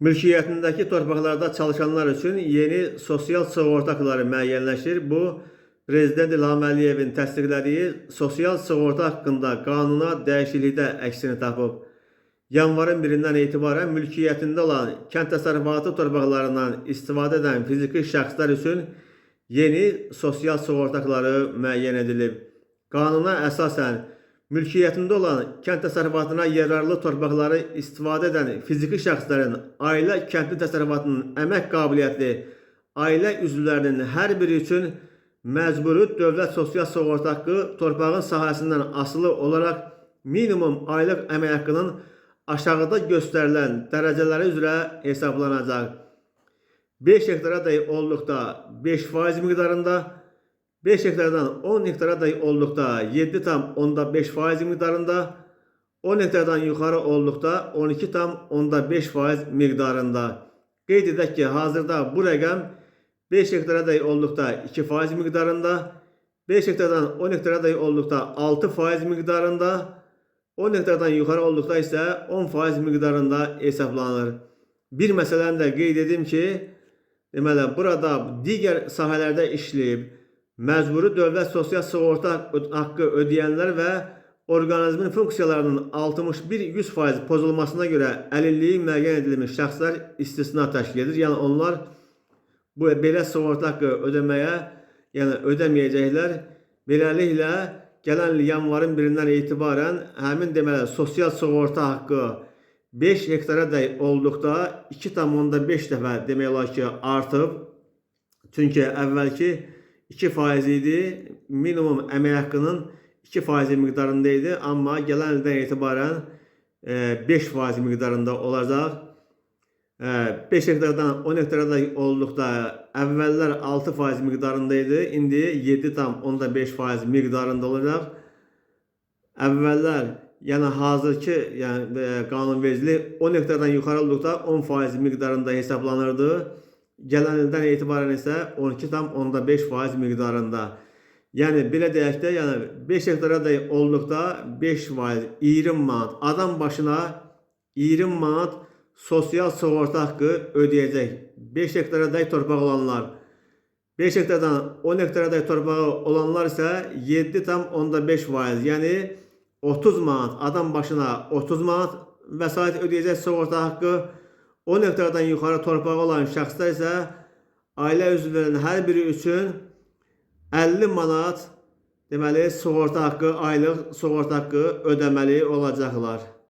Mülkiyyətindəki torpaqlarda çalışanlar üçün yeni sosial sığorta haqqları müəyyənləşir. Bu, Prezident İlham Əliyevin təsdiqlədiyi sosial sığorta haqqında qanuna dəyişiklikdə əksini tapıb. Yanvarın 1-dən etibarən mülkiyyətində olan kənd təsərrüfatı torpaqlarından istifadə edən fiziki şəxslər üçün yeni sosial sığorta haqqları müəyyən edilib. Qanuna əsasən, mülkiyyətində olan kənd təsərrüfatına yararlı torpaqları istifadə edən fiziki şəxslərin ailə kəndli təsərrüfatının əmək qabiliyyətli ailə üzvlərinin hər biri üçün məcburi dövlət sosial sığorta haqqı torpağın sahəsindən asılı olaraq minimum aylıq əmək haqqının aşağıda göstərilən dərəcələri üzrə hesablanacaq. 5 hektara dək olduqda 5% miqdarında, 5 hektardan 10 hektara dək olduqda 7,5% miqdarında, 10 hektardan yuxarı olduqda 12,5% miqdarında. Qeyd edək ki, hazırda bu rəqəm 5 hektara dək olduqda 2% miqdarında, 5 hektardan 10 hektara dək olduqda 6% miqdarında, 10 hektardan yuxarı olduqda isə 10% miqdarında hesablanır. Bir məsələni də qeyd edim ki, deməli, burada digər sahələrdə işləyib, məcburi dövlət sosial sığorta haqqı ödəyənlər və orqanizmin funksiyalarının 61-100% pozulmasına görə əlilliyi müəyyən edilmiş şəxslər istisna təşkil edir. Yəni, onlar belə sığorta haqqı ödəməyəcəklər. Beləliklə, gələn yanvarın 1-dən etibarən həmin deməli sosial sığorta haqqı 5 hektara dək olduqda 2,5 dəfə demək olar ki, artıb. Çünki əvvəlki 2% idi, minimum əmək haqqının 2% miqdarında idi, amma gələn ildən etibarən 5% miqdarında olacaq. 5 hektardan 10 hektara dək olduqda əvvəllər 6% miqdarında idi, indi 7,5% miqdarında olacaq. Əvvəllər, yəni hazırki qanunvericilik 10 hektardan yuxarı olduqda 10% miqdarında hesablanırdı. Gələn ildən etibarən isə 12,5% miqdarında. Yəni, belə deyək də, 5 hektara dək olduqda 5%, 20 manat, adam başına 20 manat sosial sığorta haqqı ödəyəcək. 5 hektara dək torpaq olanlar, 5 hektardan 10 hektara dək torpağı olanlar isə 7,5%, yəni 30 manat, adam başına 30 manat vəsait ödəyəcək sığorta haqqı. 10 hektardan yuxarı torpağı olan şəxslər isə ailə üzvlərinin hər biri üçün 50 manat deməli sığorta haqqı, aylıq sığorta haqqı ödəməli olacaqlar.